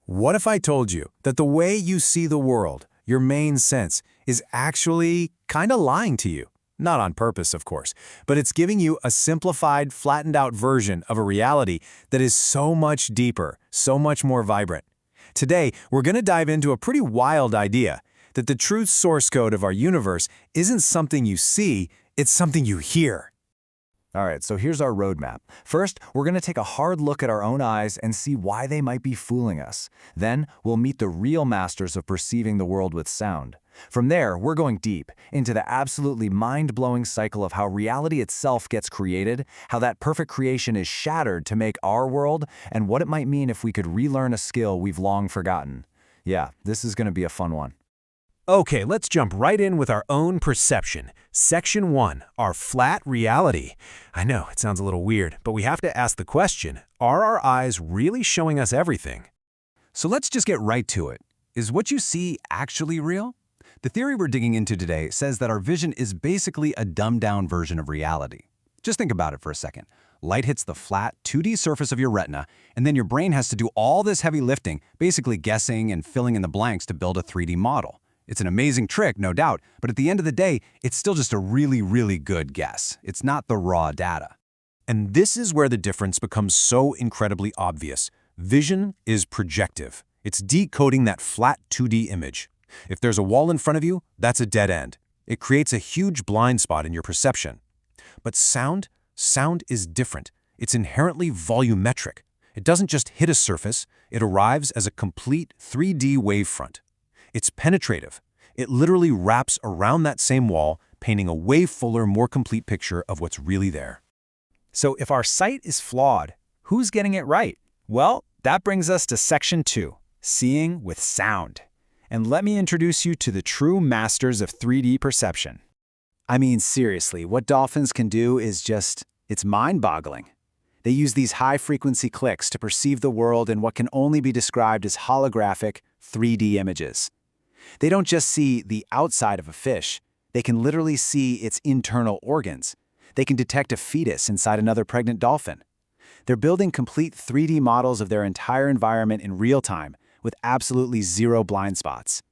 What if I told you that the way you see the world, your main sense, is actually kinda lying to you? Not on purpose, of course, but it's giving you a simplified, flattened out version of a reality that is so much deeper, so much more vibrant. Today, we're going to dive into a pretty wild idea that the true source code of our universe isn't something you see, it's something you hear. All right, so here's our roadmap. First, we're going to take a hard look at our own eyes and see why they might be fooling us. Then, we'll meet the real masters of perceiving the world with sound. From there, we're going deep into the absolutely mind-blowing cycle of how reality itself gets created, how that perfect creation is shattered to make our world, and what it might mean if we could relearn a skill we've long forgotten. Yeah, this is going to be a fun one. Okay, let's jump right in with our own perception. Section 1, our flat reality. I know, it sounds a little weird, but we have to ask the question, are our eyes really showing us everything? So let's just get right to it. Is what you see actually real? The theory we're digging into today says that our vision is basically a dumbed-down version of reality. Just think about it for a second. Light hits the flat, 2D surface of your retina, and then your brain has to do all this heavy lifting, basically guessing and filling in the blanks to build a 3D model. It's an amazing trick, no doubt, but at the end of the day, it's still just a really, really good guess. It's not the raw data. And this is where the difference becomes so incredibly obvious. Vision is projective. It's decoding that flat 2D image. If there's a wall in front of you, that's a dead end. It creates a huge blind spot in your perception. But sound is different. It's inherently volumetric. It doesn't just hit a surface, it arrives as a complete 3D wavefront. It's penetrative. It literally wraps around that same wall, painting a way fuller, more complete picture of what's really there. So if our sight is flawed, who's getting it right? Well, that brings us to Section 2, Seeing with Sound. And let me introduce you to the true masters of 3D perception. I mean, seriously, what dolphins can do is it's mind-boggling. They use these high-frequency clicks to perceive the world in what can only be described as holographic 3D images. They don't just see the outside of a fish, they can literally see its internal organs. They can detect a fetus inside another pregnant dolphin. They're building complete 3D models of their entire environment in real time, with absolutely zero blind spots.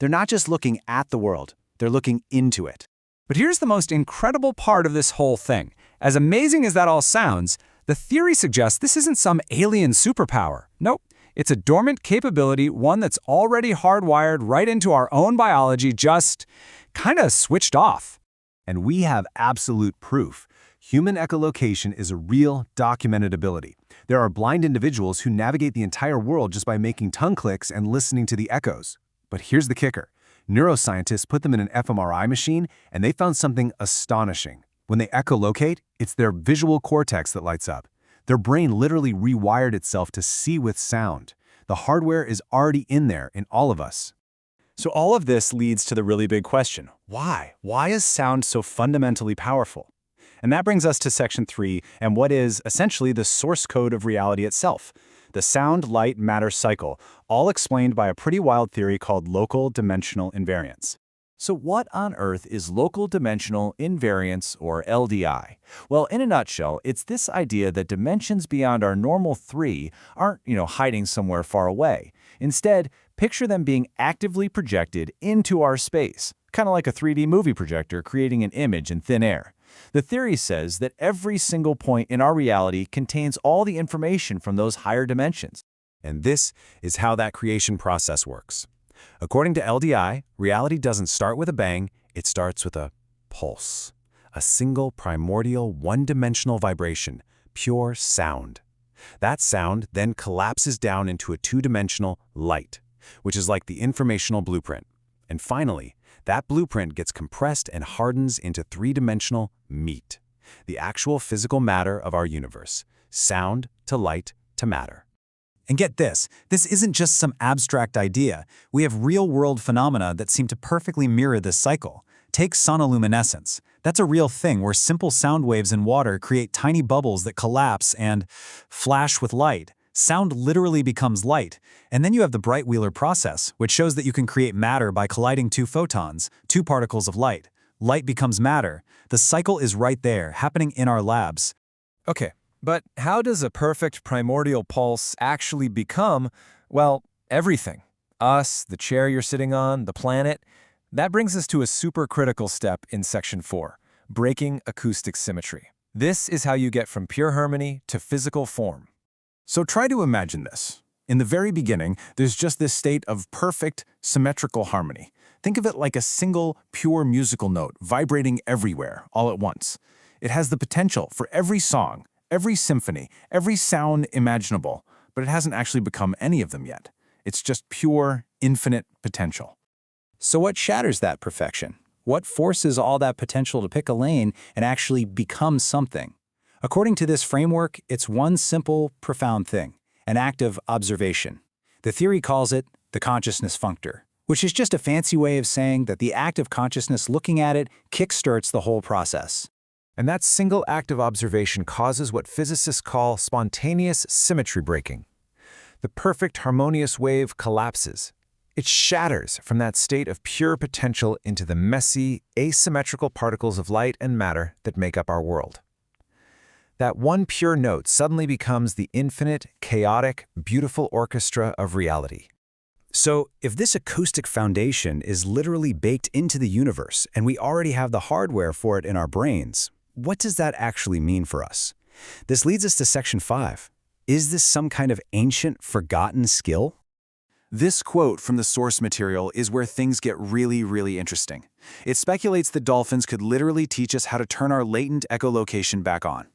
They're not just looking at the world, they're looking into it. But here's the most incredible part of this whole thing. As amazing as that all sounds, the theory suggests this isn't some alien superpower. Nope. It's a dormant capability, one that's already hardwired right into our own biology, just kinda switched off. And we have absolute proof. Human echolocation is a real, documented ability. There are blind individuals who navigate the entire world just by making tongue clicks and listening to the echoes. But here's the kicker. Neuroscientists put them in an fMRI machine, and they found something astonishing. When they echolocate, it's their visual cortex that lights up. Their brain literally rewired itself to see with sound. The hardware is already in there in all of us. So all of this leads to the really big question. Why? Why is sound so fundamentally powerful? And that brings us to Section 3 and what is essentially the source code of reality itself. The sound-light-matter cycle, all explained by a pretty wild theory called local dimensional invariance. So what on earth is local dimensional invariance, or LDI? Well, in a nutshell, it's this idea that dimensions beyond our normal 3 aren't, hiding somewhere far away. Instead, picture them being actively projected into our space, kind of like a 3D movie projector creating an image in thin air. The theory says that every single point in our reality contains all the information from those higher dimensions. And this is how that creation process works. According to LDI, reality doesn't start with a bang, it starts with a pulse. A single primordial one-dimensional vibration, pure sound. That sound then collapses down into a two-dimensional light, which is like the informational blueprint. And finally, that blueprint gets compressed and hardens into three-dimensional meat, the actual physical matter of our universe, sound to light to matter. And get this isn't just some abstract idea. We have real-world phenomena that seem to perfectly mirror this cycle. Take sonoluminescence. That's a real thing where simple sound waves in water create tiny bubbles that collapse and flash with light. Sound literally becomes light. And then you have the Bright-Wheeler process, which shows that you can create matter by colliding two photons, two particles of light. Light becomes matter. The cycle is right there, happening in our labs. Okay. But how does a perfect primordial pulse actually become, well, Everything. Us, the chair you're sitting on, the planet. That brings us to a super critical step in Section 4, breaking acoustic symmetry. This is how you get from pure harmony to physical form. So try to imagine this. In the very beginning, there's just this state of perfect, symmetrical harmony. Think of it like a single, pure musical note vibrating everywhere, all at once. It has the potential for every song, every symphony, every sound imaginable, but it hasn't actually become any of them yet. It's just pure, infinite potential. So what shatters that perfection? What forces all that potential to pick a lane and actually become something? According to this framework, it's one simple, profound thing, an act of observation. The theory calls it the consciousness functor, which is just a fancy way of saying that the act of consciousness looking at it kickstarts the whole process. And that single act of observation causes what physicists call spontaneous symmetry breaking. The perfect harmonious wave collapses. It shatters from that state of pure potential into the messy, asymmetrical particles of light and matter that make up our world. That one pure note suddenly becomes the infinite, chaotic, beautiful orchestra of reality. So, if this acoustic foundation is literally baked into the universe and we already have the hardware for it in our brains, what does that actually mean for us? This leads us to Section 5. Is this some kind of ancient, forgotten skill? This quote from the source material is where things get really interesting. It speculates that dolphins could literally teach us how to turn our latent echolocation back on.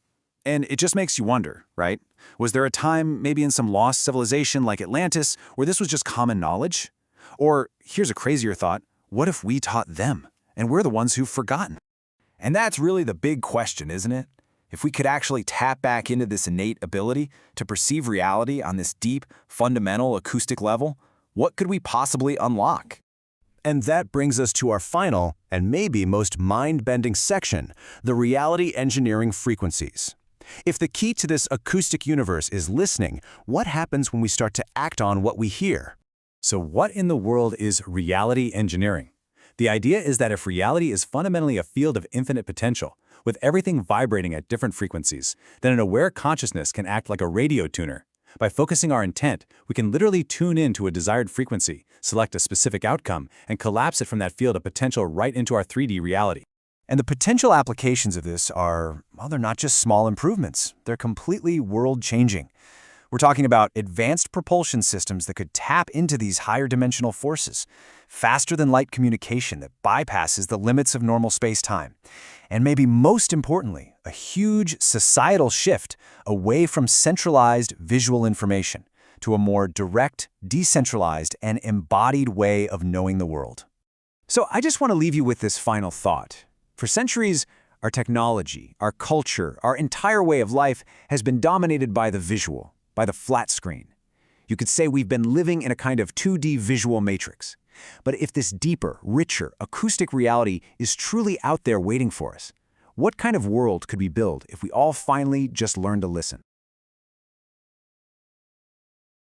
And it just makes you wonder, right? Was there a time, maybe in some lost civilization like Atlantis, where this was just common knowledge? Or, here's a crazier thought, what if we taught them, and we're the ones who've forgotten? And that's really the big question, isn't it? If we could actually tap back into this innate ability to perceive reality on this deep, fundamental acoustic level, what could we possibly unlock? And that brings us to our final, and maybe most mind-bending section, the reality engineering frequencies. If the key to this acoustic universe is listening, what happens when we start to act on what we hear? So what in the world is reality engineering? The idea is that if reality is fundamentally a field of infinite potential, with everything vibrating at different frequencies, then an aware consciousness can act like a radio tuner. By focusing our intent, we can literally tune in to a desired frequency, select a specific outcome, and collapse it from that field of potential right into our 3D reality. And the potential applications of this are, well, they're not just small improvements. They're completely world-changing. We're talking about advanced propulsion systems that could tap into these higher dimensional forces, faster-than-light communication that bypasses the limits of normal space-time, and maybe most importantly, a huge societal shift away from centralized visual information to a more direct, decentralized, and embodied way of knowing the world. So I just want to leave you with this final thought. For centuries, our technology, our culture, our entire way of life has been dominated by the visual, by the flat screen. You could say we've been living in a kind of 2D visual matrix. But if this deeper, richer, acoustic reality is truly out there waiting for us, what kind of world could we build if we all finally just learn to listen?